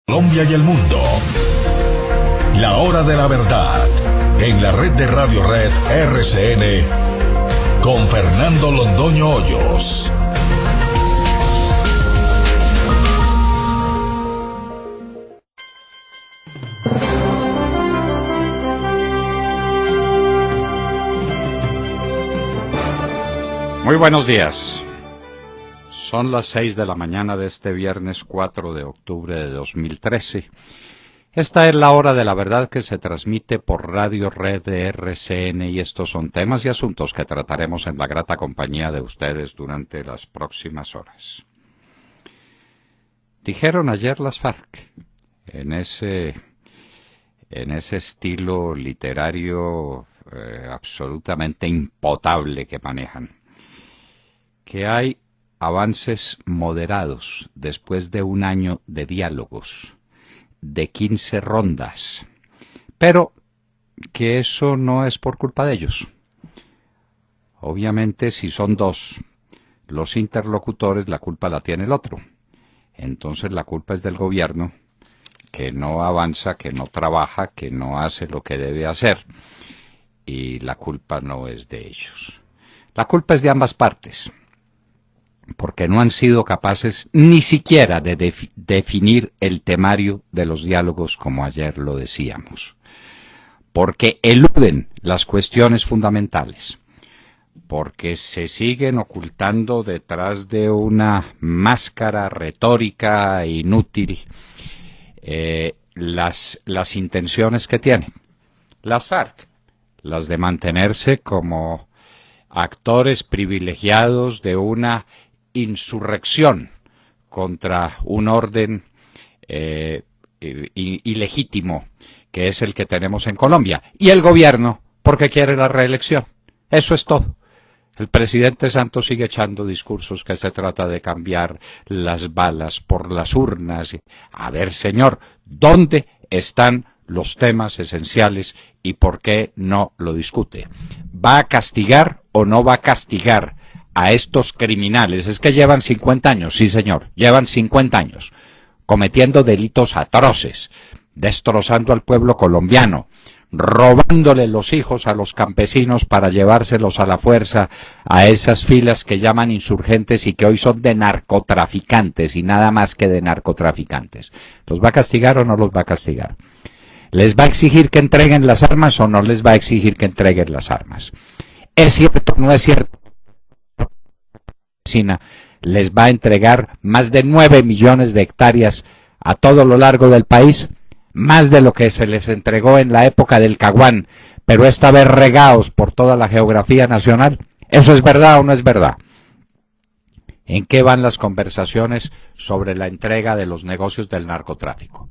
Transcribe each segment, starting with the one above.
Colombia y el mundo. La hora de la verdad, en la red de Radio Red RCN, con Fernando Londoño Hoyos. Muy buenos días. Son las 6 de la mañana de este viernes 4 de octubre de 2013. Esta es la hora de la verdad que se transmite por Radio Red de RCN y estos son temas y asuntos que trataremos en la grata compañía de ustedes durante las próximas horas. Dijeron ayer las FARC, en ese estilo literario absolutamente impotable que manejan, que hay avances moderados después de un año de diálogos, de 15 rondas, pero que eso no es por culpa de ellos. Obviamente, si son dos los interlocutores, la culpa la tiene el otro. Entonces la culpa es del gobierno, que no avanza, que no trabaja, que no hace lo que debe hacer, y la culpa no es de ellos. La culpa es de ambas partes, porque no han sido capaces ni siquiera de definir el temario de los diálogos como ayer lo decíamos, porque eluden las cuestiones fundamentales, porque se siguen ocultando detrás de una máscara retórica inútil las intenciones que tienen las FARC, las de mantenerse como actores privilegiados de una insurrección contra un orden ilegítimo que es el que tenemos en Colombia, y el gobierno porque quiere la reelección. Eso es todo. El presidente Santos sigue echando discursos que se trata de cambiar las balas por las urnas. A ver, señor, ¿dónde están los temas esenciales y por qué no lo discute? ¿Va a castigar o no va a castigar a estos criminales? Es que llevan 50 años, sí señor, llevan 50 años cometiendo delitos atroces, destrozando al pueblo colombiano, robándole los hijos a los campesinos para llevárselos a la fuerza a esas filas que llaman insurgentes y que hoy son de narcotraficantes y nada más que de narcotraficantes. ¿Los va a castigar o no los va a castigar? ¿Les va a exigir que entreguen las armas o no les va a exigir que entreguen las armas? ¿Es cierto o no es cierto? Les va a entregar más de 9 millones de hectáreas a todo lo largo del país, más de lo que se les entregó en la época del Caguán, pero esta vez regados por toda la geografía nacional. ¿Eso es verdad o no es verdad? ¿En qué van las conversaciones sobre la entrega de los negocios del narcotráfico?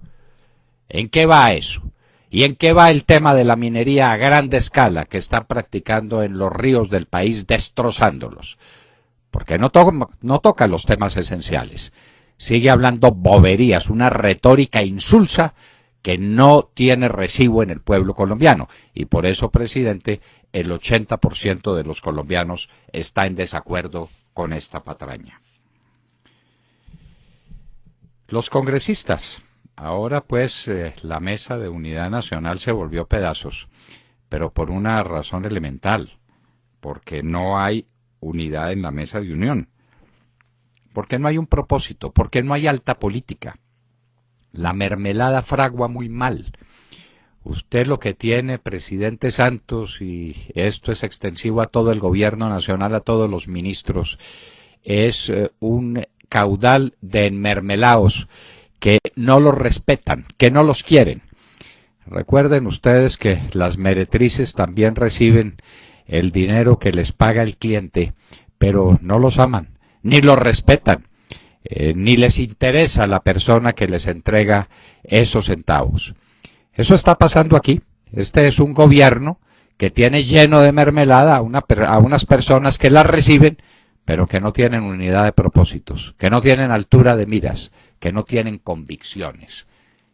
¿En qué va eso? ¿Y en qué va el tema de la minería a grande escala que están practicando en los ríos del país, destrozándolos? Porque no toca los temas esenciales. Sigue hablando boberías, una retórica insulsa que no tiene recibo en el pueblo colombiano. Y por eso, presidente, el 80% de los colombianos está en desacuerdo con esta patraña. Los congresistas, ahora pues la mesa de unidad nacional se volvió pedazos, pero por una razón elemental, porque no hay unidad en la mesa de unión, porque no hay un propósito, porque no hay alta política. La mermelada fragua muy mal. Usted lo que tiene, presidente Santos, y esto es extensivo a todo el gobierno nacional, a todos los ministros, es un caudal de enmermelados que no los respetan, que no los quieren. Recuerden ustedes que las meretrices también reciben el dinero que les paga el cliente, pero no los aman, ni los respetan, ni les interesa la persona que les entrega esos centavos. Eso está pasando aquí. Este es un gobierno que tiene lleno de mermelada a unas personas que la reciben, pero que no tienen unidad de propósitos, que no tienen altura de miras, que no tienen convicciones.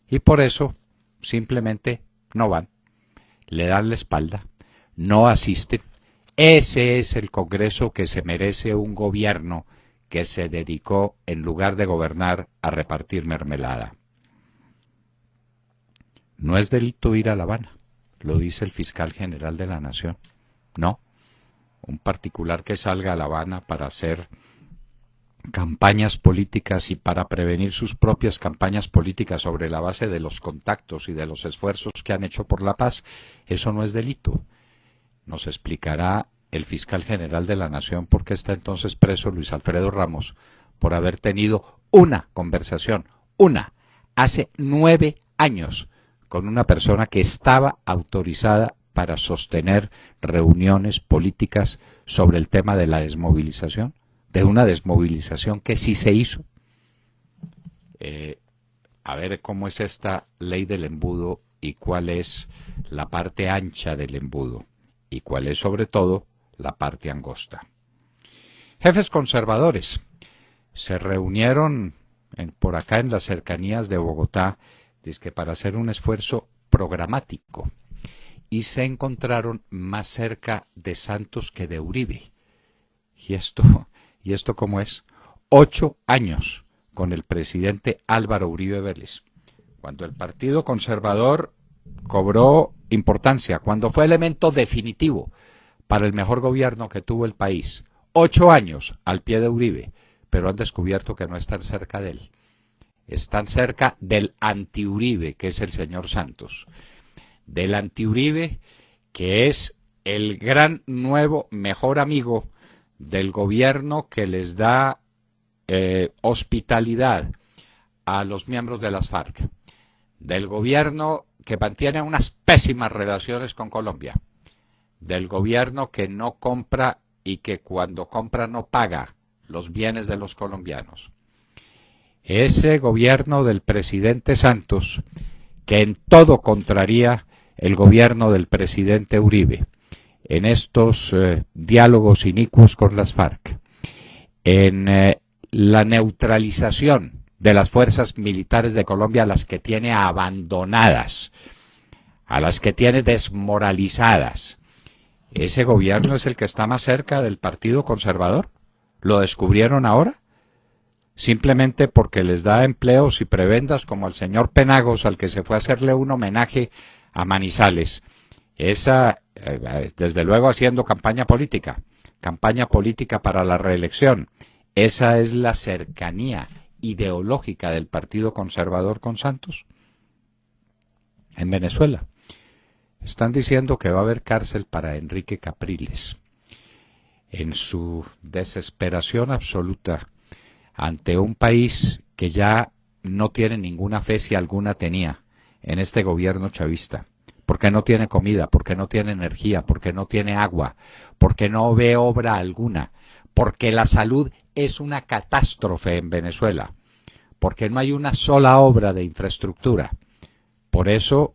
Y por eso simplemente no van, le dan la espalda, no asisten. Ese es el Congreso que se merece un gobierno que se dedicó, en lugar de gobernar, a repartir mermelada. No es delito ir a La Habana, lo dice el fiscal general de la Nación. No, un particular que salga a La Habana para hacer campañas políticas y para prevenir sus propias campañas políticas sobre la base de los contactos y de los esfuerzos que han hecho por la paz, eso no es delito. Nos explicará el fiscal general de la Nación por qué está entonces preso Luis Alfredo Ramos por haber tenido una conversación, hace 9 años, con una persona que estaba autorizada para sostener reuniones políticas sobre el tema de la desmovilización, de una desmovilización que sí se hizo. A ver cómo es esta ley del embudo y cuál es la parte ancha del embudo y cuál es sobre todo la parte angosta. Jefes conservadores se reunieron por acá en las cercanías de Bogotá, dizque para hacer un esfuerzo programático, y se encontraron más cerca de Santos que de Uribe. ¿Y esto cómo es? 8 años con el presidente Álvaro Uribe Vélez, cuando el Partido Conservador cobró importancia, cuando fue elemento definitivo para el mejor gobierno que tuvo el país. 8 años al pie de Uribe, pero han descubierto que no están cerca de él. Están cerca del anti-Uribe, que es el señor Santos. Del anti-Uribe, que es el gran nuevo mejor amigo del gobierno que les da hospitalidad a los miembros de las FARC. Del gobierno que mantiene unas pésimas relaciones con Colombia. Del gobierno que no compra y que cuando compra no paga los bienes de los colombianos. Ese gobierno del presidente Santos, que en todo contraría el gobierno del presidente Uribe, en estos diálogos inicuos con las FARC, en la neutralización de las fuerzas militares de Colombia, a las que tiene abandonadas, a las que tiene desmoralizadas. Ese gobierno es el que está más cerca del Partido Conservador. ¿Lo descubrieron ahora? Simplemente porque les da empleos y prebendas, como al señor Penagos, al que se fue a hacerle un homenaje a Manizales. Esa, desde luego, haciendo campaña política para la reelección. Esa es la cercanía ideológica del Partido Conservador con Santos. En Venezuela están diciendo que va a haber cárcel para Enrique Capriles. En su desesperación absoluta ante un país que ya no tiene ninguna fe, si alguna tenía, en este gobierno chavista, porque no tiene comida, porque no tiene energía, porque no tiene agua, porque no ve obra alguna, porque la salud es una catástrofe en Venezuela, porque no hay una sola obra de infraestructura. Por eso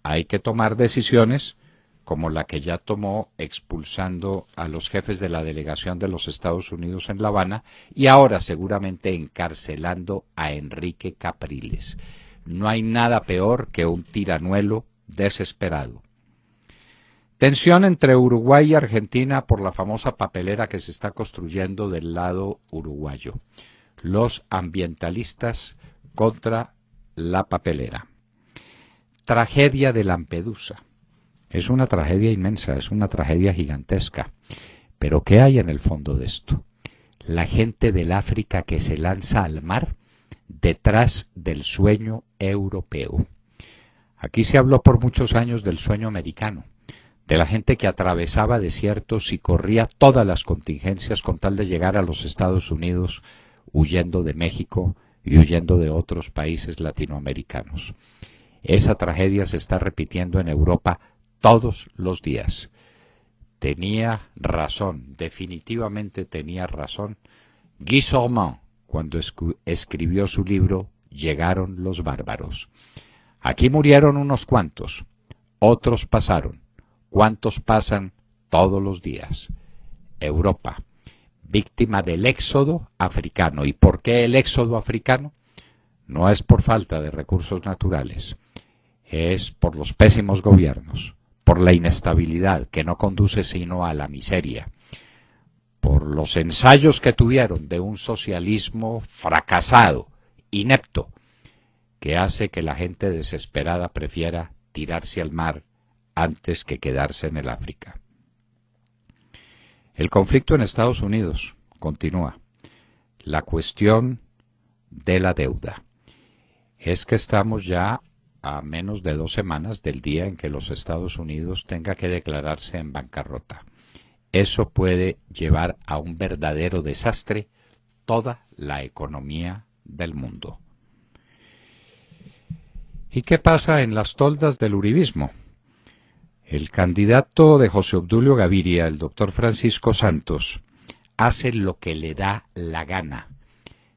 hay que tomar decisiones como la que ya tomó expulsando a los jefes de la delegación de los Estados Unidos en La Habana y ahora seguramente encarcelando a Enrique Capriles. No hay nada peor que un tiranuelo desesperado. Tensión entre Uruguay y Argentina por la famosa papelera que se está construyendo del lado uruguayo. Los ambientalistas contra la papelera. Tragedia de Lampedusa. Es una tragedia inmensa, es una tragedia gigantesca. Pero ¿qué hay en el fondo de esto? La gente del África que se lanza al mar detrás del sueño europeo. Aquí se habló por muchos años del sueño americano, de la gente que atravesaba desiertos y corría todas las contingencias con tal de llegar a los Estados Unidos, huyendo de México y huyendo de otros países latinoamericanos. Esa tragedia se está repitiendo en Europa todos los días. Tenía razón, definitivamente tenía razón, Guy Sorman cuando escribió su libro Llegaron los bárbaros. Aquí murieron unos cuantos, otros pasaron. ¿Cuántos pasan todos los días? Europa, víctima del éxodo africano. ¿Y por qué el éxodo africano? No es por falta de recursos naturales, es por los pésimos gobiernos, por la inestabilidad que no conduce sino a la miseria, por los ensayos que tuvieron de un socialismo fracasado, inepto, que hace que la gente desesperada prefiera tirarse al mar antes que quedarse en el África. El conflicto en Estados Unidos continúa. La cuestión de la deuda. Es que estamos ya a menos de 2 semanas del día en que los Estados Unidos tenga que declararse en bancarrota. Eso puede llevar a un verdadero desastre toda la economía del mundo. ¿Y qué pasa en las toldas del uribismo? El candidato de José Obdulio Gaviria, el doctor Francisco Santos, hace lo que le da la gana.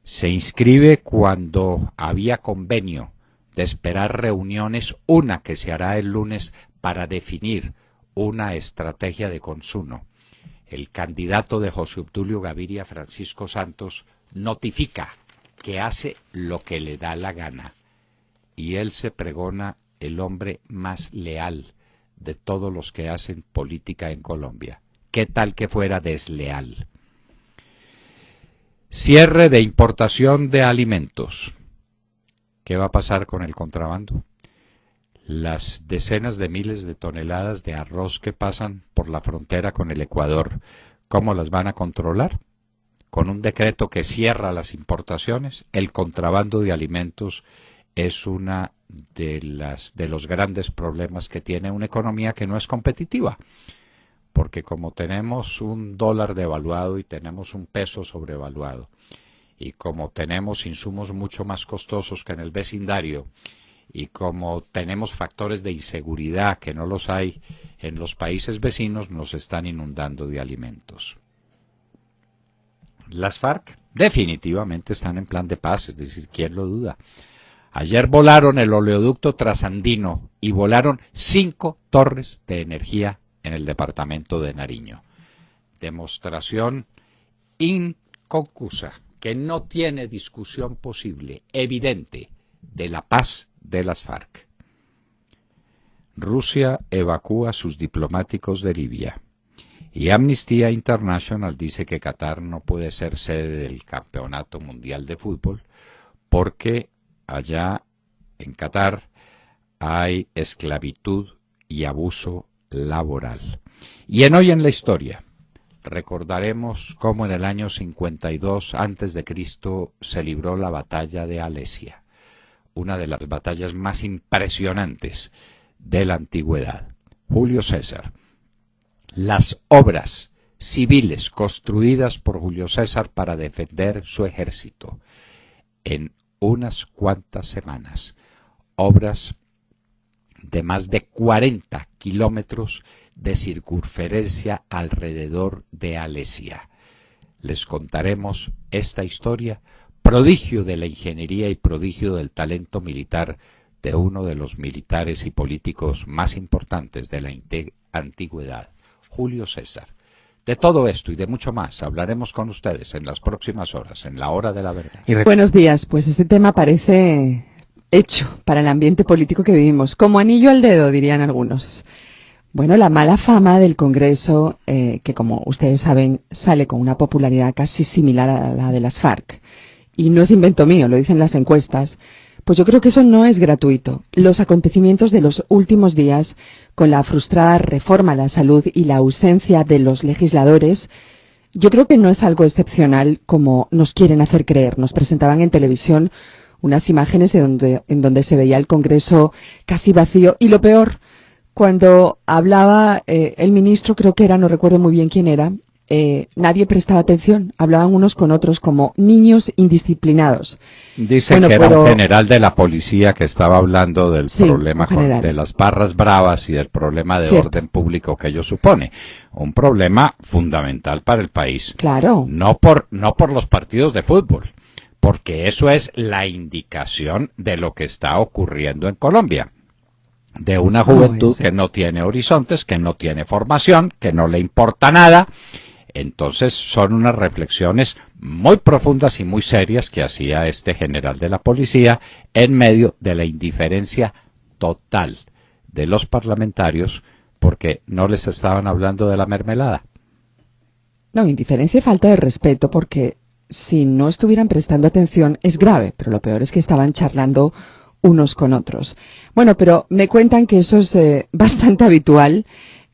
Se inscribe cuando había convenio de esperar reuniones, una que se hará el lunes para definir una estrategia de consumo. El candidato de José Obdulio Gaviria, Francisco Santos, notifica que hace lo que le da la gana. Y él se pregona el hombre más leal de todos los que hacen política en Colombia. ¿Qué tal que fuera desleal? Cierre de importación de alimentos. ¿Qué va a pasar con el contrabando? Las decenas de miles de toneladas de arroz que pasan por la frontera con el Ecuador, ¿cómo las van a controlar? Con un decreto que cierra las importaciones. El contrabando de alimentos es una de los grandes problemas que tiene una economía que no es competitiva, porque como tenemos un dólar devaluado y tenemos un peso sobrevaluado, y como tenemos insumos mucho más costosos que en el vecindario, y como tenemos factores de inseguridad que no los hay en los países vecinos, nos están inundando de alimentos. Las FARC definitivamente están en plan de paz, es decir, ¿quién lo duda? Ayer volaron el oleoducto trasandino y volaron 5 torres de energía en el departamento de Nariño. Demostración inconcusa, que no tiene discusión posible, evidente, de la paz de las FARC. Rusia evacúa sus diplomáticos de Libia. Y Amnistía International dice que Qatar no puede ser sede del Campeonato Mundial de Fútbol porque allá en Qatar hay esclavitud y abuso laboral. Y en Hoy en la Historia recordaremos cómo en el año 52 a.C. se libró la batalla de Alesia, una de las batallas más impresionantes de la antigüedad. Julio César. Las obras civiles construidas por Julio César para defender su ejército en unas cuantas semanas. Obras de más de 40 kilómetros de circunferencia alrededor de Alesia. Les contaremos esta historia, prodigio de la ingeniería y prodigio del talento militar de uno de los militares y políticos más importantes de la antigüedad, Julio César. De todo esto y de mucho más hablaremos con ustedes en las próximas horas, en la hora de la verdad. Buenos días, pues ese tema parece hecho para el ambiente político que vivimos, como anillo al dedo, dirían algunos. Bueno, la mala fama del Congreso, que como ustedes saben, sale con una popularidad casi similar a la de las FARC. Y no es invento mío, lo dicen las encuestas. Pues yo creo que eso no es gratuito. Los acontecimientos de los últimos días, con la frustrada reforma a la salud y la ausencia de los legisladores, yo creo que no es algo excepcional como nos quieren hacer creer. Nos presentaban en televisión unas imágenes en donde se veía el Congreso casi vacío. Y lo peor, cuando hablaba el ministro, creo que era, no recuerdo muy bien quién era, nadie prestaba atención, hablaban unos con otros como niños indisciplinados. Dicen que era un general de la policía que estaba hablando del problema de las barras bravas y del problema de orden público que ello supone. Un problema fundamental para el país. Claro. No por los partidos de fútbol, porque eso es la indicación de lo que está ocurriendo en Colombia. De una juventud que no tiene horizontes, que no tiene formación, que no le importa nada. Entonces son unas reflexiones muy profundas y muy serias que hacía este general de la policía en medio de la indiferencia total de los parlamentarios porque no les estaban hablando de la mermelada. No, indiferencia y falta de respeto, porque si no estuvieran prestando atención es grave, pero lo peor es que estaban charlando unos con otros. Bueno, pero me cuentan que eso es bastante habitual.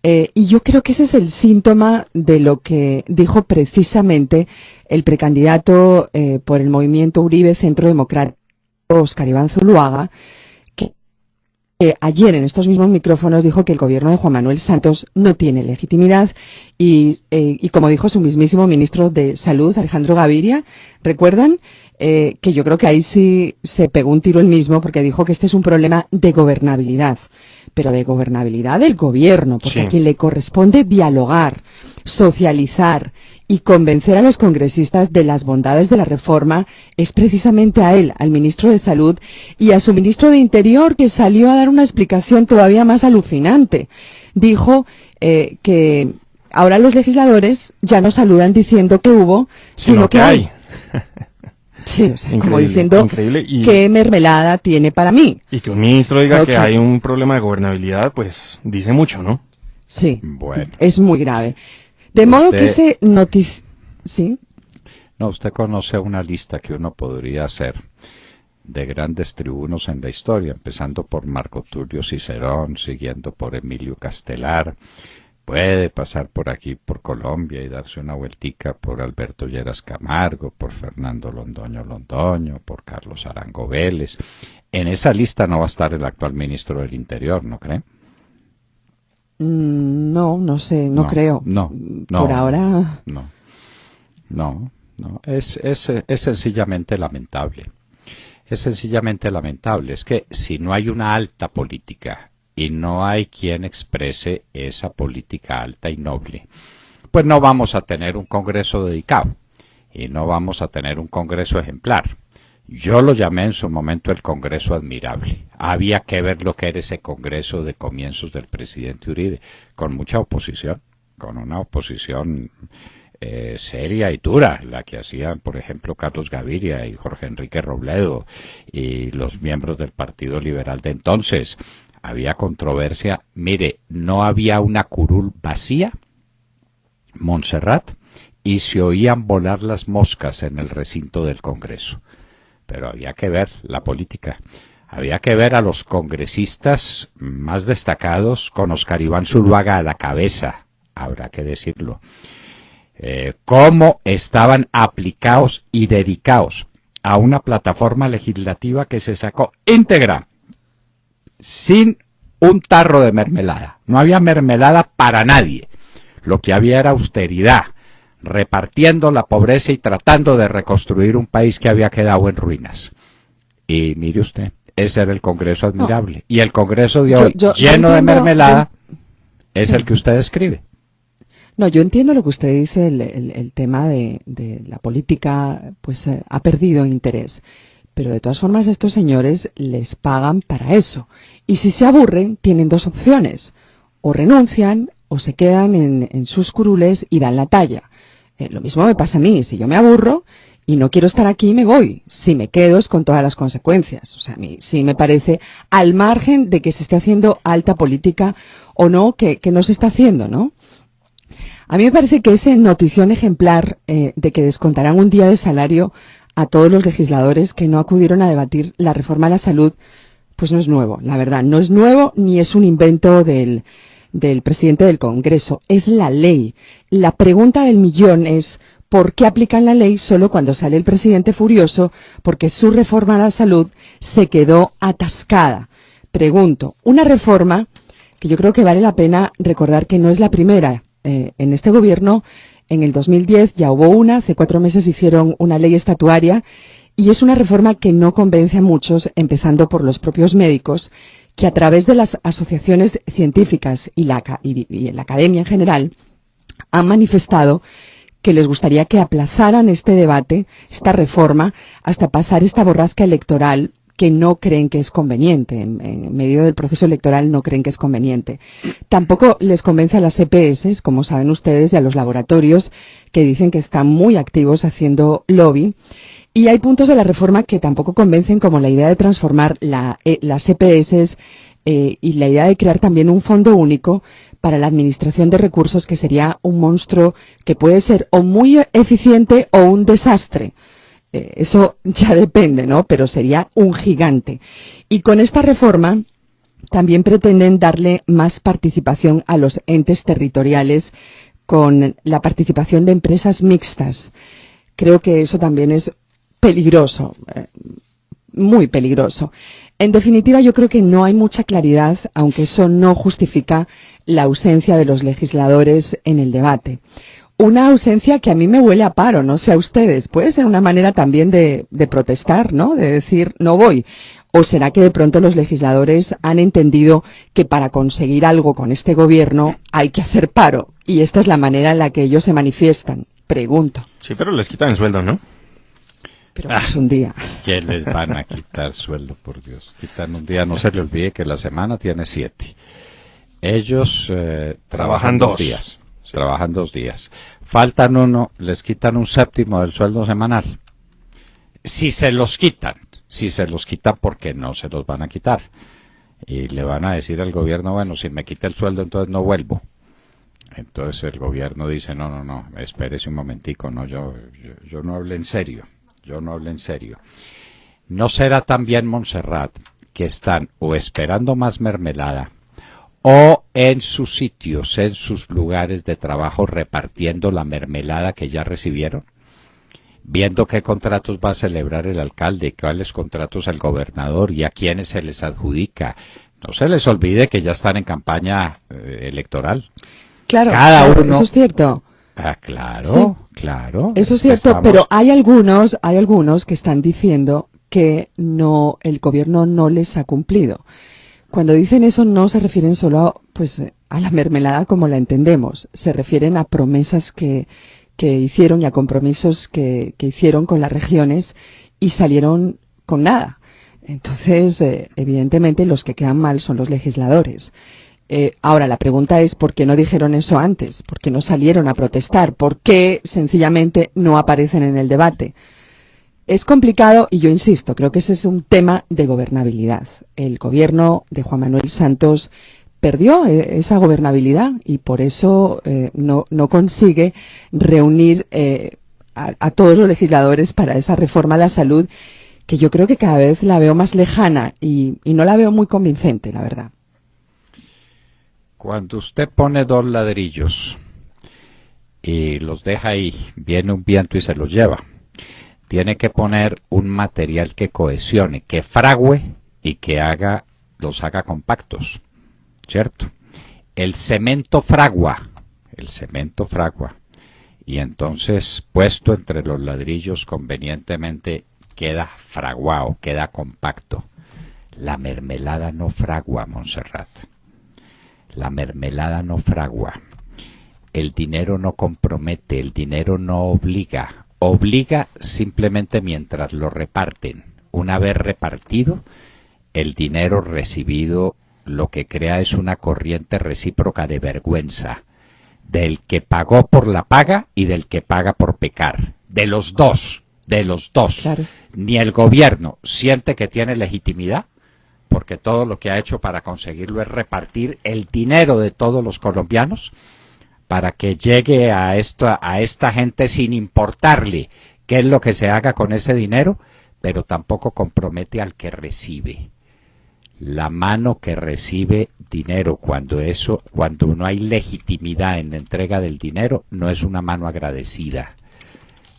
Y yo creo que ese es el síntoma de lo que dijo precisamente el precandidato por el movimiento Uribe Centro Democrático, Óscar Iván Zuluaga, que ayer en estos mismos micrófonos dijo que el gobierno de Juan Manuel Santos no tiene legitimidad y como dijo su mismísimo ministro de Salud, Alejandro Gaviria, ¿recuerdan? Que yo creo que ahí sí se pegó un tiro él mismo porque dijo que este es un problema de gobernabilidad, pero de gobernabilidad del gobierno, porque a quien le corresponde dialogar, socializar y convencer a los congresistas de las bondades de la reforma es precisamente a él, al ministro de Salud y a su ministro de Interior, que salió a dar una explicación todavía más alucinante. Dijo que ahora los legisladores ya no saludan diciendo que hubo, sino que hay. Sí, o sea, como diciendo, ¿qué mermelada tiene para mí? Y que un ministro diga que hay un problema de gobernabilidad, pues dice mucho, ¿no? Sí, bueno, es muy grave. De modo que ese ¿sí? No, usted conoce una lista que uno podría hacer de grandes tribunos en la historia, empezando por Marco Tulio Cicerón, siguiendo por Emilio Castelar. Puede pasar por aquí, por Colombia, y darse una vueltica por Alberto Lleras Camargo, por Fernando Londoño, por Carlos Arango Vélez. En esa lista no va a estar el actual ministro del Interior, ¿no cree? No sé, no creo. No. Por ahora. No. Es sencillamente lamentable. Es sencillamente lamentable. Es que si no hay una alta política y no hay quien exprese esa política alta y noble, pues no vamos a tener un Congreso dedicado y no vamos a tener un Congreso ejemplar. Yo lo llamé en su momento el Congreso admirable. Había que ver lo que era ese Congreso de comienzos del presidente Uribe, con mucha oposición, con una oposición seria y dura, la que hacían, por ejemplo, Carlos Gaviria y Jorge Enrique Robledo y los miembros del Partido Liberal de entonces. Había controversia. Mire, no había una curul vacía, Montserrat, y se oían volar las moscas en el recinto del Congreso. Pero había que ver la política. Había que ver a los congresistas más destacados, con Óscar Iván Zuluaga a la cabeza, habrá que decirlo, cómo estaban aplicados y dedicados a una plataforma legislativa que se sacó íntegra, sin un tarro de mermelada. No había mermelada para nadie. Lo que había era austeridad, repartiendo la pobreza y tratando de reconstruir un país que había quedado en ruinas. Y mire usted, ese era el Congreso admirable. Y el Congreso de hoy, lleno de mermelada, es el que usted describe. No, yo entiendo lo que usted dice, el tema de la política, pues ha perdido interés. Pero de todas formas estos señores les pagan para eso. Y si se aburren, tienen dos opciones. O renuncian o se quedan en sus curules y dan la talla. Lo mismo me pasa a mí. Si yo me aburro y no quiero estar aquí, me voy. Si me quedo es con todas las consecuencias. O sea, a mí sí me parece, al margen de que se esté haciendo alta política o no, que no se está haciendo, ¿no? A mí me parece que ese notición ejemplar de que descontarán un día de salario a todos los legisladores que no acudieron a debatir la reforma a la salud, pues no es nuevo, la verdad. No es nuevo ni es un invento del presidente del Congreso. Es la ley. La pregunta del millón es ¿por qué aplican la ley solo cuando sale el presidente furioso porque su reforma a la salud se quedó atascada? Pregunto, una reforma que yo creo que vale la pena recordar que no es la primera. En este gobierno, en el 2010 ya hubo una, hace 4 meses hicieron una ley estatuaria y es una reforma que no convence a muchos, empezando por los propios médicos, que a través de las asociaciones científicas y la academia en general han manifestado que les gustaría que aplazaran este debate, esta reforma, hasta pasar esta borrasca electoral que no creen que es conveniente, en medio del proceso electoral no creen que es conveniente. Tampoco les convence a las EPS, como saben ustedes, y a los laboratorios que dicen que están muy activos haciendo lobby. Y hay puntos de la reforma que tampoco convencen, como la idea de transformar las EPS y la idea de crear también un fondo único para la administración de recursos, que sería un monstruo que puede ser o muy eficiente o un desastre. eso ya depende, ¿no? Pero sería un gigante. Y con esta reforma también pretenden darle más participación a los entes territoriales con la participación de empresas mixtas. Creo que eso también es peligroso, muy peligroso. En definitiva, yo creo que no hay mucha claridad, aunque eso no justifica la ausencia de los legisladores en el debate. Una ausencia que a mí me huele a paro, no sé a ustedes. Puede ser una manera también de protestar, ¿no? De decir, no voy. ¿O será que de pronto los legisladores han entendido que para conseguir algo con este gobierno hay que hacer paro? Y esta es la manera en la que ellos se manifiestan. Pregunto. Sí, pero les quitan el sueldo, ¿no? Pero es un día. ¿Qué les van a quitar sueldo, por Dios? Quitan un día, no se le olvide que la semana tiene 7. Ellos trabajan 2 días. Sí. Trabajan 2 días. Faltan uno, les quitan un séptimo del sueldo semanal. Si se los quitan porque no se los van a quitar. Y le van a decir al gobierno, bueno, si me quita el sueldo entonces no vuelvo. Entonces el gobierno dice, no, espérese un momentico, no, yo no hablé en serio. ¿No será también, Montserrat, que están o esperando más mermelada o en sus sitios, en sus lugares de trabajo repartiendo la mermelada que ya recibieron? Viendo qué contratos va a celebrar el alcalde, cuáles contratos el gobernador y a quiénes se les adjudica. No se les olvide que ya están en campaña electoral. Claro, uno... eso es cierto. Claro, sí, claro. Eso es cierto, pero hay algunos que están diciendo que no, el gobierno no les ha cumplido. Cuando dicen eso no se refieren solo a la mermelada como la entendemos, se refieren a promesas que hicieron y a compromisos que hicieron con las regiones y salieron con nada. Entonces, evidentemente los que quedan mal son los legisladores. Ahora, la pregunta es ¿por qué no dijeron eso antes? ¿Por qué no salieron a protestar? ¿Por qué sencillamente no aparecen en el debate? Es complicado y yo insisto, creo que ese es un tema de gobernabilidad. El gobierno de Juan Manuel Santos perdió esa gobernabilidad y por eso no consigue reunir a todos los legisladores para esa reforma a la salud, que yo creo que cada vez la veo más lejana y no la veo muy convincente, la verdad. Cuando usted pone 2 ladrillos y los deja ahí, viene un viento y se los lleva. Tiene que poner un material que cohesione, que frague y que los haga compactos, ¿cierto? El cemento fragua, y entonces puesto entre los ladrillos convenientemente queda fraguado, queda compacto. La mermelada no fragua, Montserrat. La mermelada no fragua. El dinero no compromete, el dinero no obliga. Obliga simplemente mientras lo reparten. Una vez repartido, el dinero recibido lo que crea es una corriente recíproca de vergüenza. Del que pagó por la paga y del que paga por pecar. De los dos. Claro. Ni el gobierno siente que tiene legitimidad, porque todo lo que ha hecho para conseguirlo es repartir el dinero de todos los colombianos para que llegue a esta gente sin importarle qué es lo que se haga con ese dinero, pero tampoco compromete al que recibe. La mano que recibe dinero, cuando no hay legitimidad en la entrega del dinero, no es una mano agradecida,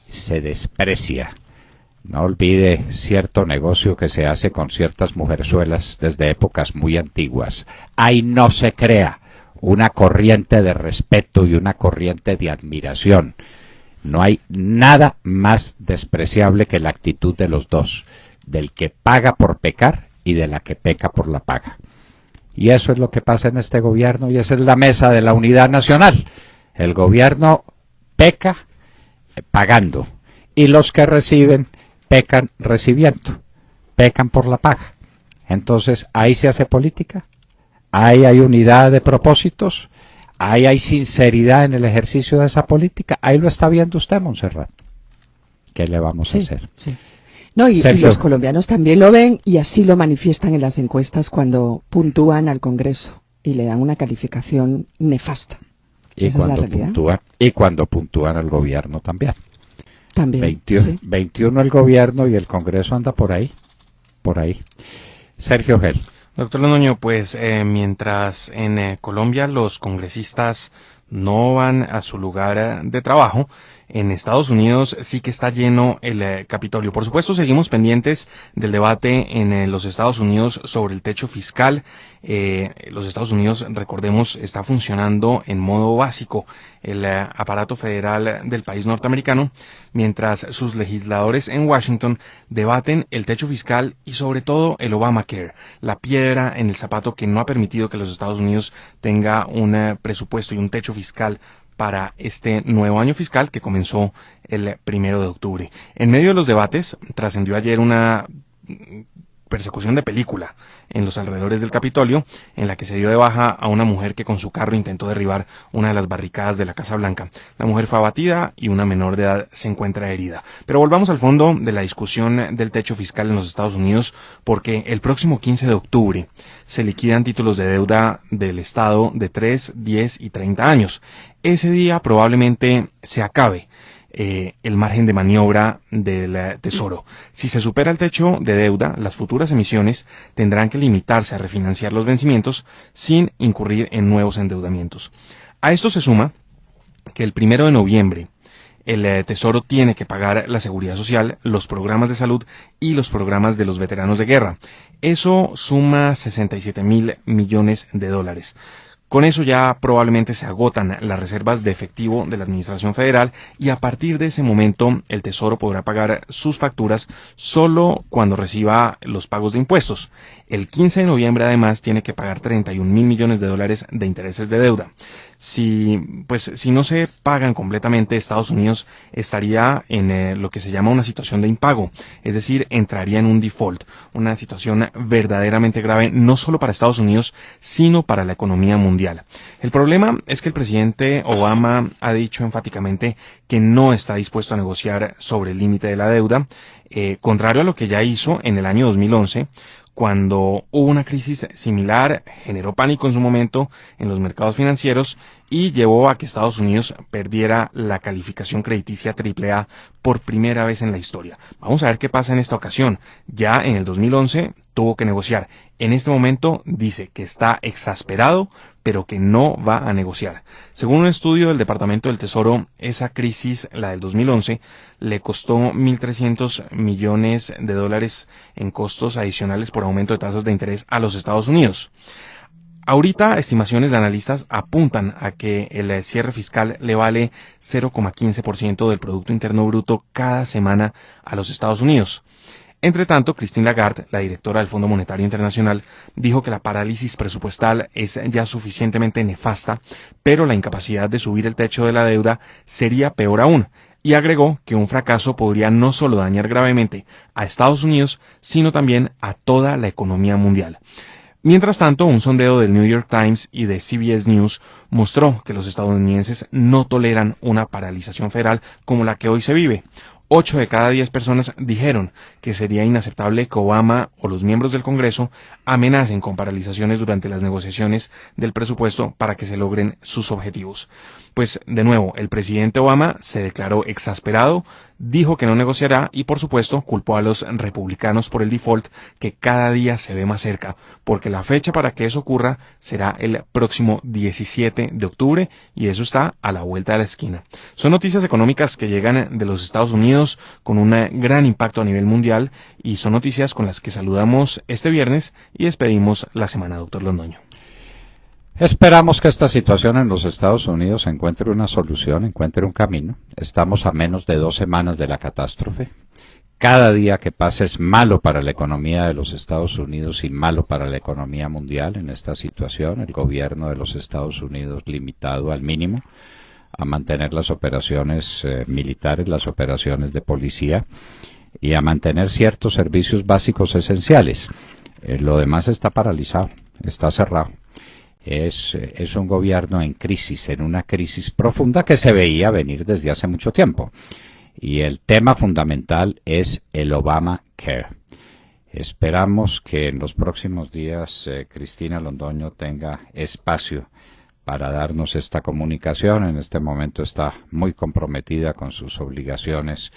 se desprecia. No olvide cierto negocio que se hace con ciertas mujerzuelas desde épocas muy antiguas. Ahí no se crea una corriente de respeto y una corriente de admiración. No hay nada más despreciable que la actitud de los dos, del que paga por pecar y de la que peca por la paga. Y eso es lo que pasa en este gobierno y esa es la mesa de la unidad nacional. El gobierno peca pagando y los que reciben pecan recibiendo, pecan por la paga. Entonces, ahí se hace política, ahí hay unidad de propósitos, ahí hay sinceridad en el ejercicio de esa política, ahí lo está viendo usted, Montserrat. ¿Qué le vamos a hacer? Sí. No, y los colombianos también lo ven y así lo manifiestan en las encuestas cuando puntúan al Congreso y le dan una calificación nefasta. Y cuando puntúan al gobierno también. También. 21 el gobierno y el Congreso anda por ahí. Sergio Gel. Doctor Londoño, pues mientras en Colombia los congresistas no van a su lugar de trabajo, en Estados Unidos sí que está lleno el Capitolio. Por supuesto, seguimos pendientes del debate en los Estados Unidos sobre el techo fiscal. Los Estados Unidos, recordemos, está funcionando en modo básico el aparato federal del país norteamericano, mientras sus legisladores en Washington debaten el techo fiscal y sobre todo el Obamacare, la piedra en el zapato que no ha permitido que los Estados Unidos tenga un presupuesto y un techo fiscal para este nuevo año fiscal que comenzó el 1 de octubre. En medio de los debates, trascendió ayer una persecución de película en los alrededores del Capitolio, en la que se dio de baja a una mujer que con su carro intentó derribar una de las barricadas de la Casa Blanca. La mujer fue abatida y una menor de edad se encuentra herida. Pero volvamos al fondo de la discusión del techo fiscal en los Estados Unidos, porque el próximo 15 de octubre se liquidan títulos de deuda del Estado de 3, 10 y 30 años. Ese día probablemente se acabe el margen de maniobra del Tesoro. Si se supera el techo de deuda, las futuras emisiones tendrán que limitarse a refinanciar los vencimientos sin incurrir en nuevos endeudamientos. A esto se suma que el 1 de noviembre el Tesoro tiene que pagar la seguridad social, los programas de salud y los programas de los veteranos de guerra. Eso suma 67.000 millones de dólares. Con eso ya probablemente se agotan las reservas de efectivo de la Administración Federal y a partir de ese momento el Tesoro podrá pagar sus facturas solo cuando reciba los pagos de impuestos. El 15 de noviembre además tiene que pagar 31.000 millones de dólares de intereses de deuda. Si no se pagan completamente, Estados Unidos estaría en lo que se llama una situación de impago, es decir, entraría en un default, una situación verdaderamente grave no solo para Estados Unidos, sino para la economía mundial. El problema es que el presidente Obama ha dicho enfáticamente que no está dispuesto a negociar sobre el límite de la deuda, contrario a lo que ya hizo en el año 2011, cuando hubo una crisis similar, generó pánico en su momento en los mercados financieros y llevó a que Estados Unidos perdiera la calificación crediticia AAA por primera vez en la historia. Vamos a ver qué pasa en esta ocasión. Ya en el 2011 tuvo que negociar. En este momento dice que está exasperado, pero que no va a negociar. Según un estudio del Departamento del Tesoro, esa crisis, la del 2011, le costó 1.300 millones de dólares en costos adicionales por aumento de tasas de interés a los Estados Unidos. Ahorita, estimaciones de analistas apuntan a que el cierre fiscal le vale 0,15% del Producto Interno Bruto cada semana a los Estados Unidos. Entre tanto, Christine Lagarde, la directora del Fondo Monetario Internacional, dijo que la parálisis presupuestal es ya suficientemente nefasta, pero la incapacidad de subir el techo de la deuda sería peor aún, y agregó que un fracaso podría no solo dañar gravemente a Estados Unidos, sino también a toda la economía mundial. Mientras tanto, un sondeo del New York Times y de CBS News mostró que los estadounidenses no toleran una paralización federal como la que hoy se vive. 8 de cada 10 personas dijeron que sería inaceptable que Obama o los miembros del Congreso amenacen con paralizaciones durante las negociaciones del presupuesto para que se logren sus objetivos. Pues, de nuevo, el presidente Obama se declaró exasperado, dijo que no negociará y, por supuesto, culpó a los republicanos por el default que cada día se ve más cerca, porque la fecha para que eso ocurra será el próximo 17 de octubre y eso está a la vuelta de la esquina. Son noticias económicas que llegan de los Estados Unidos con un gran impacto a nivel mundial y son noticias con las que saludamos este viernes y despedimos la semana, doctor Londoño. Esperamos que esta situación en los Estados Unidos encuentre una solución, encuentre un camino. Estamos a menos de 2 semanas de la catástrofe. Cada día que pasa es malo para la economía de los Estados Unidos y malo para la economía mundial en esta situación. El gobierno de los Estados Unidos limitado al mínimo a mantener las operaciones militares, las operaciones de policía y a mantener ciertos servicios básicos esenciales. Lo demás está paralizado, está cerrado. Es un gobierno en crisis, en una crisis profunda que se veía venir desde hace mucho tiempo. Y el tema fundamental es el Obamacare. Esperamos que en los próximos días Cristina Londoño tenga espacio para darnos esta comunicación. En este momento está muy comprometida con sus obligaciones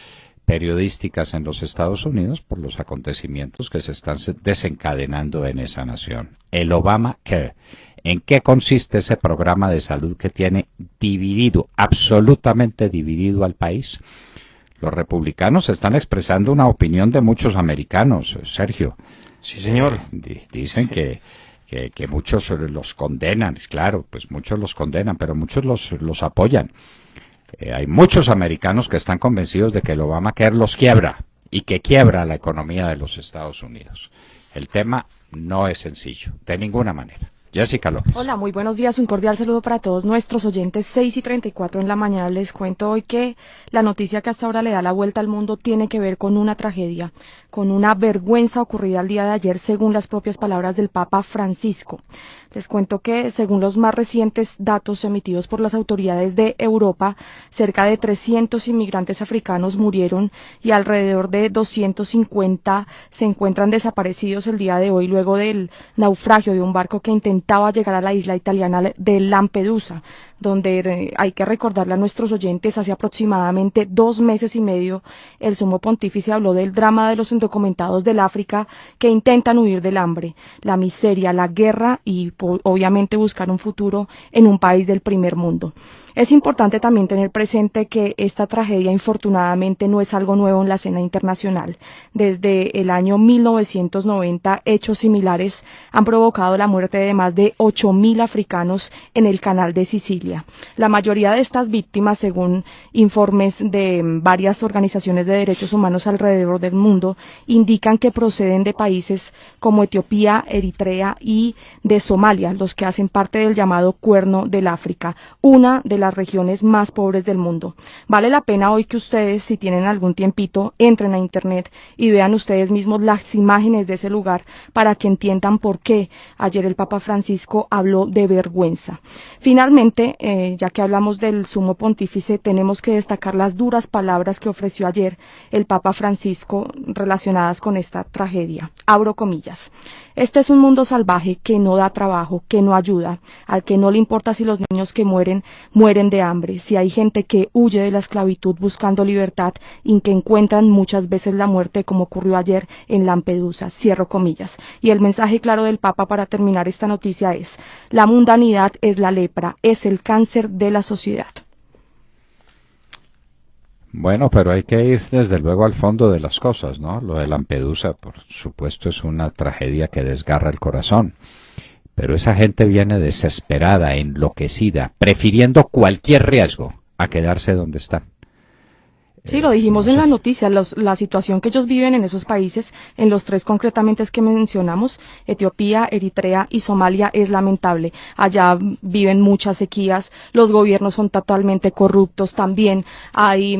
periodísticas en los Estados Unidos por los acontecimientos que se están desencadenando en esa nación. El Obamacare. ¿En qué consiste ese programa de salud que tiene dividido, absolutamente dividido al país? Los republicanos están expresando una opinión de muchos americanos, Sergio. Sí, señor. Dicen que muchos los condenan, claro, pues muchos los condenan, pero muchos los apoyan. Hay muchos americanos que están convencidos de que el Obamacare los quiebra y que quiebra la economía de los Estados Unidos. El tema no es sencillo, de ninguna manera. Jessica López. Hola, muy buenos días, un cordial saludo para todos nuestros oyentes. 6:34 en la mañana. Les cuento hoy que la noticia que hasta ahora le da la vuelta al mundo tiene que ver con una tragedia, con una vergüenza ocurrida el día de ayer, según las propias palabras del Papa Francisco. Les cuento que, según los más recientes datos emitidos por las autoridades de Europa, cerca de 300 inmigrantes africanos murieron y alrededor de 250 se encuentran desaparecidos el día de hoy luego del naufragio de un barco que intentaba llegar a la isla italiana de Lampedusa, donde hay que recordarle a nuestros oyentes, hace aproximadamente 2 meses y medio, el sumo pontífice habló del drama de los indocumentados del África que intentan huir del hambre, la miseria, la guerra y obviamente buscar un futuro en un país del primer mundo. Es importante también tener presente que esta tragedia infortunadamente no es algo nuevo en la escena internacional. Desde el año 1990, hechos similares han provocado la muerte de más de 8.000 africanos en el Canal de Sicilia. La mayoría de estas víctimas, según informes de varias organizaciones de derechos humanos alrededor del mundo, indican que proceden de países como Etiopía, Eritrea y de Somalia, los que hacen parte del llamado Cuerno del África, una de las regiones más pobres del mundo. Vale la pena hoy que ustedes, si tienen algún tiempito, entren a internet y vean ustedes mismos las imágenes de ese lugar para que entiendan por qué ayer el Papa Francisco habló de vergüenza. Finalmente, ya que hablamos del sumo pontífice, tenemos que destacar las duras palabras que ofreció ayer el Papa Francisco relacionadas con esta tragedia. Abro comillas. Este es un mundo salvaje que no da trabajo, que no ayuda, al que no le importa si los niños que mueren de hambre, si hay gente que huye de la esclavitud buscando libertad y que encuentran muchas veces la muerte, como ocurrió ayer en Lampedusa. Cierro comillas. Y el mensaje claro del Papa para terminar esta noticia es: la mundanidad es la lepra, es el cáncer de la sociedad. Bueno, pero hay que ir desde luego al fondo de las cosas, ¿no? Lo de Lampedusa, por supuesto, es una tragedia que desgarra el corazón. Pero esa gente viene desesperada, enloquecida, prefiriendo cualquier riesgo a quedarse donde están. Sí, lo dijimos en la noticia, la situación que ellos viven en esos países, en los 3 concretamente que mencionamos, Etiopía, Eritrea y Somalia, es lamentable. Allá viven muchas sequías, los gobiernos son totalmente corruptos, también hay,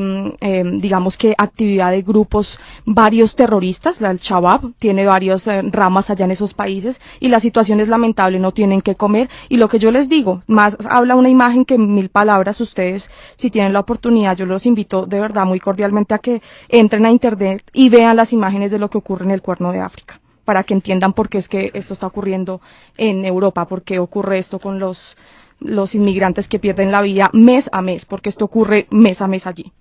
digamos que actividad de grupos, varios terroristas, la Al-Shabaab tiene varias ramas allá en esos países y la situación es lamentable, no tienen que comer. Y lo que yo les digo, más habla una imagen que 1000 palabras. Ustedes, si tienen la oportunidad, yo los invito de verdad muy cordialmente a que entren a internet y vean las imágenes de lo que ocurre en el Cuerno de África, para que entiendan por qué es que esto está ocurriendo en Europa, por qué ocurre esto con los inmigrantes que pierden la vida mes a mes, porque esto ocurre mes a mes allí.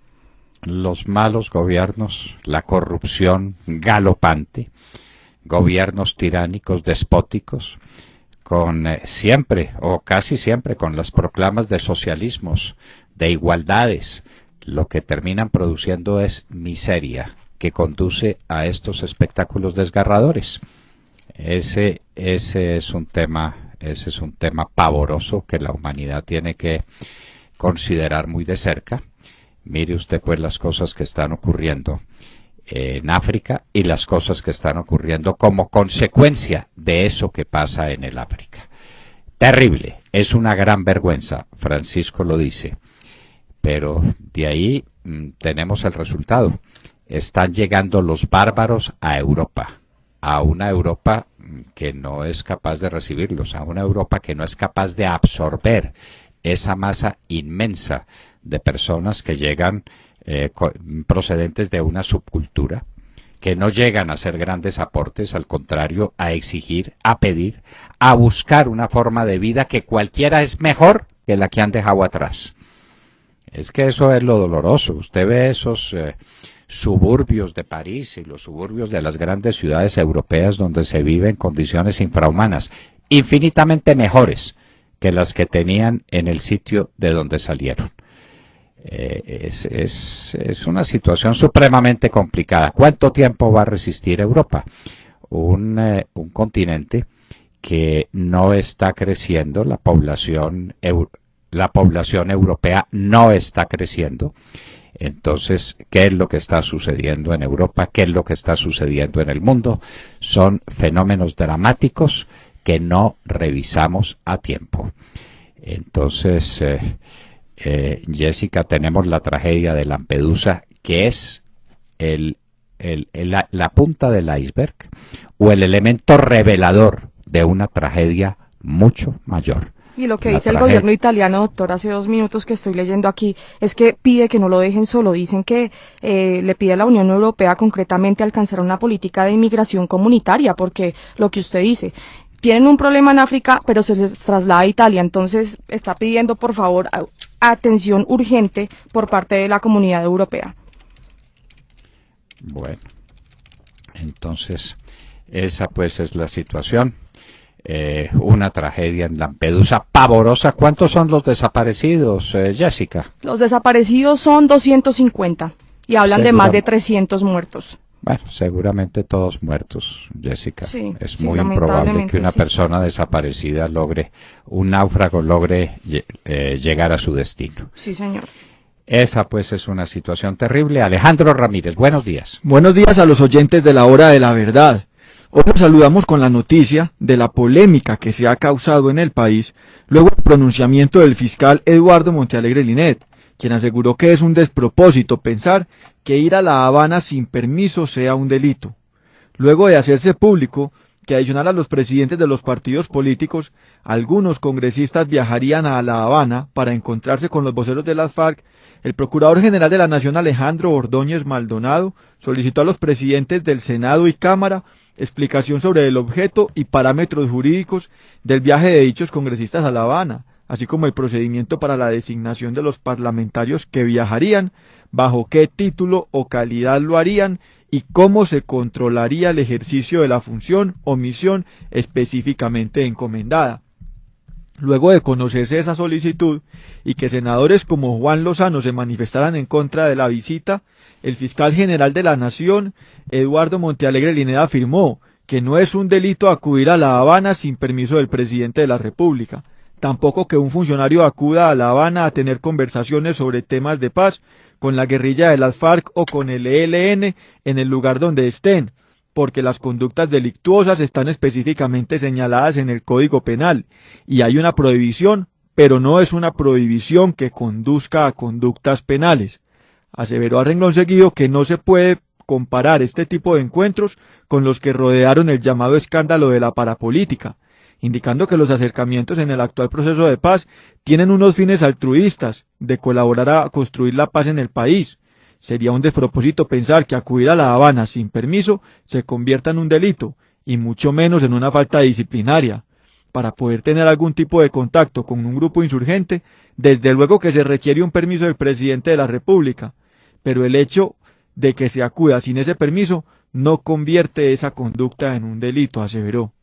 Los malos gobiernos, la corrupción galopante, gobiernos tiránicos, despóticos, con siempre o casi siempre con las proclamas de socialismos, de igualdades, lo que terminan produciendo es miseria que conduce a estos espectáculos desgarradores. Ese es un tema pavoroso que la humanidad tiene que considerar muy de cerca. Mire usted pues las cosas que están ocurriendo en África y las cosas que están ocurriendo como consecuencia de eso que pasa en el África. Terrible, es una gran vergüenza, Francisco lo dice. Pero de ahí tenemos el resultado. Están llegando los bárbaros a Europa, a una Europa que no es capaz de recibirlos, a una Europa que no es capaz de absorber esa masa inmensa de personas que llegan procedentes de una subcultura, que no llegan a hacer grandes aportes, al contrario, a exigir, a pedir, a buscar una forma de vida que cualquiera es mejor que la que han dejado atrás. Es que eso es lo doloroso. Usted ve esos suburbios de París y los suburbios de las grandes ciudades europeas donde se vive en condiciones infrahumanas, infinitamente mejores que las que tenían en el sitio de donde salieron. Es una situación supremamente complicada. ¿Cuánto tiempo va a resistir Europa? Un continente que no está creciendo, la población europea no está creciendo. Entonces, ¿qué es lo que está sucediendo en Europa? ¿Qué es lo que está sucediendo en el mundo? Son fenómenos dramáticos que no revisamos a tiempo. Entonces, Jessica, tenemos la tragedia de Lampedusa, que es la punta del iceberg o el elemento revelador de una tragedia mucho mayor. Y lo que dice el gobierno italiano, doctor, hace 2 minutos que estoy leyendo aquí, es que pide que no lo dejen solo. Dicen que le pide a la Unión Europea concretamente alcanzar una política de inmigración comunitaria, porque lo que usted dice, tienen un problema en África, pero se les traslada a Italia. Entonces está pidiendo, por favor, atención urgente por parte de la comunidad europea. Bueno, entonces esa pues es la situación. Una tragedia en Lampedusa pavorosa. ¿Cuántos son los desaparecidos, Jessica? Los desaparecidos son 250 y hablan de más de 300 muertos. Bueno, seguramente todos muertos, Jessica. Sí, es muy improbable que una persona desaparecida un náufrago logre llegar a su destino. Sí, señor. Esa pues es una situación terrible. Alejandro Ramírez, buenos días. Buenos días a los oyentes de la Hora de la Verdad. Hoy nos saludamos con la noticia de la polémica que se ha causado en el país luego del pronunciamiento del fiscal Eduardo Montealegre Linet, quien aseguró que es un despropósito pensar que ir a La Habana sin permiso sea un delito. Luego de hacerse público que adicional a los presidentes de los partidos políticos, algunos congresistas viajarían a La Habana para encontrarse con los voceros de las FARC, el Procurador General de la Nación, Alejandro Ordóñez Maldonado, solicitó a los presidentes del Senado y Cámara explicación sobre el objeto y parámetros jurídicos del viaje de dichos congresistas a La Habana, así como el procedimiento para la designación de los parlamentarios que viajarían, bajo qué título o calidad lo harían y cómo se controlaría el ejercicio de la función o misión específicamente encomendada. Luego de conocerse esa solicitud y que senadores como Juan Lozano se manifestaran en contra de la visita, el fiscal general de la Nación, Eduardo Montealegre Linet, afirmó que no es un delito acudir a La Habana sin permiso del presidente de la República, tampoco que un funcionario acuda a La Habana a tener conversaciones sobre temas de paz con la guerrilla de las FARC o con el ELN en el lugar donde estén, porque las conductas delictuosas están específicamente señaladas en el Código Penal y hay una prohibición, pero no es una prohibición que conduzca a conductas penales. Aseveró a renglón seguido que no se puede comparar este tipo de encuentros con los que rodearon el llamado escándalo de la parapolítica, indicando que los acercamientos en el actual proceso de paz tienen unos fines altruistas de colaborar a construir la paz en el país. Sería un despropósito pensar que acudir a La Habana sin permiso se convierta en un delito, y mucho menos en una falta disciplinaria. Para poder tener algún tipo de contacto con un grupo insurgente, desde luego que se requiere un permiso del presidente de la República, pero el hecho de que se acuda sin ese permiso no convierte esa conducta en un delito, aseveró.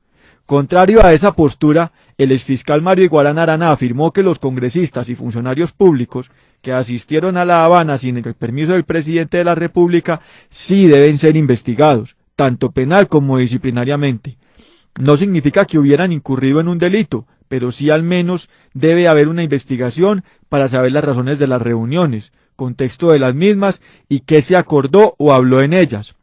Contrario a esa postura, el exfiscal Mario Iguarán Arana afirmó que los congresistas y funcionarios públicos que asistieron a La Habana sin el permiso del presidente de la República sí deben ser investigados, tanto penal como disciplinariamente. No significa que hubieran incurrido en un delito, pero sí al menos debe haber una investigación para saber las razones de las reuniones, contexto de las mismas y qué se acordó o habló en ellas.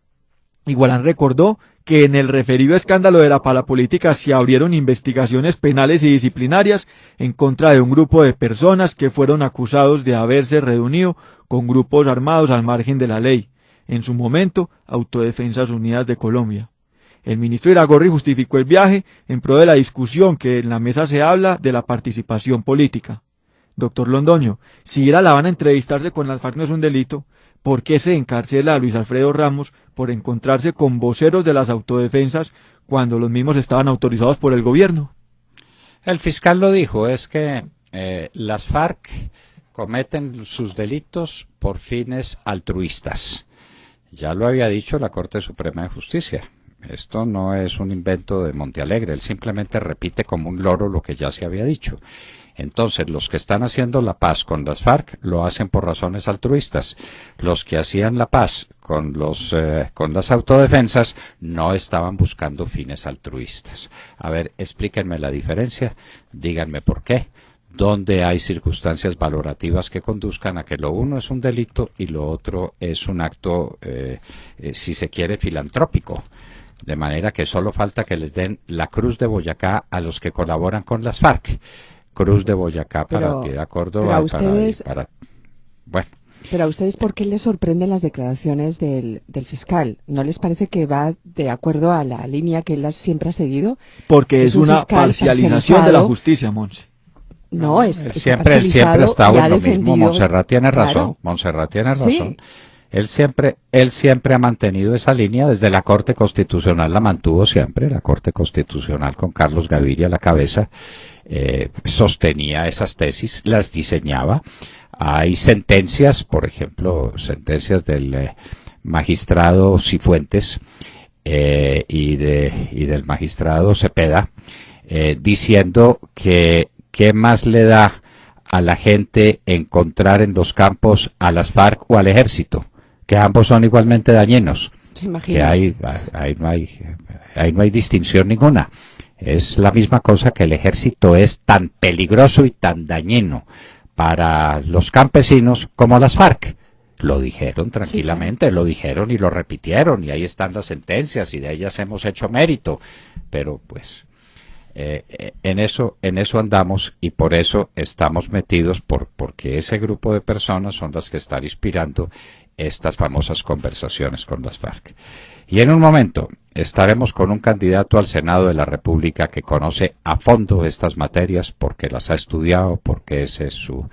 Iguarán recordó que en el referido escándalo de la parapolítica se abrieron investigaciones penales y disciplinarias en contra de un grupo de personas que fueron acusados de haberse reunido con grupos armados al margen de la ley, en su momento Autodefensas Unidas de Colombia. El ministro Iragorri justificó el viaje en pro de la discusión que en la mesa se habla de la participación política. Doctor Londoño, si ir a La Habana a entrevistarse con las FARC no es un delito, ¿por qué se encarcela a Luis Alfredo Ramos por encontrarse con voceros de las autodefensas cuando los mismos estaban autorizados por el gobierno? El fiscal lo dijo, es que las FARC cometen sus delitos por fines altruistas. Ya lo había dicho la Corte Suprema de Justicia. Esto no es un invento de Montealegre, él simplemente repite como un loro lo que ya se había dicho. Entonces, los que están haciendo la paz con las FARC lo hacen por razones altruistas. Los que hacían la paz con las autodefensas no estaban buscando fines altruistas. A ver, explíquenme la diferencia, díganme por qué. ¿Dónde hay circunstancias valorativas que conduzcan a que lo uno es un delito y lo otro es un acto, si se quiere, filantrópico? De manera que solo falta que les den la Cruz de Boyacá a los que colaboran con las FARC. Cruz de Boyacá para Piedad Córdoba. Bueno. Pero a ustedes, ¿por qué les sorprenden las declaraciones del fiscal? ¿No les parece que va de acuerdo a la línea que él siempre ha seguido? Porque es una parcialización de la justicia, Monse. No, él siempre ha estado en lo mismo. Montserrat tiene razón. Claro. Montserrat tiene razón. Sí. Él siempre ha mantenido esa línea, desde la Corte Constitucional la mantuvo siempre, la Corte Constitucional con Carlos Gaviria a la cabeza, sostenía esas tesis, las diseñaba. Hay sentencias, por ejemplo, sentencias del magistrado Cifuentes y del magistrado Cepeda, diciendo que qué más le da a la gente encontrar en los campos a las FARC o al ejército, que ambos son igualmente dañinos, que ahí no hay distinción ninguna. Es la misma cosa, que el ejército es tan peligroso y tan dañino para los campesinos como las FARC. Lo dijeron tranquilamente, lo dijeron y lo repitieron, y ahí están las sentencias y de ellas hemos hecho mérito, pero pues en eso andamos, y por eso estamos metidos, porque ese grupo de personas son las que están inspirando estas famosas conversaciones con las FARC. Y en un momento estaremos con un candidato al Senado de la República que conoce a fondo estas materias, porque las ha estudiado, porque ese es su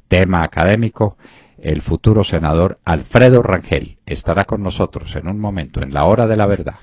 tema académico. El futuro senador Alfredo Rangel estará con nosotros en un momento, en la hora de la verdad.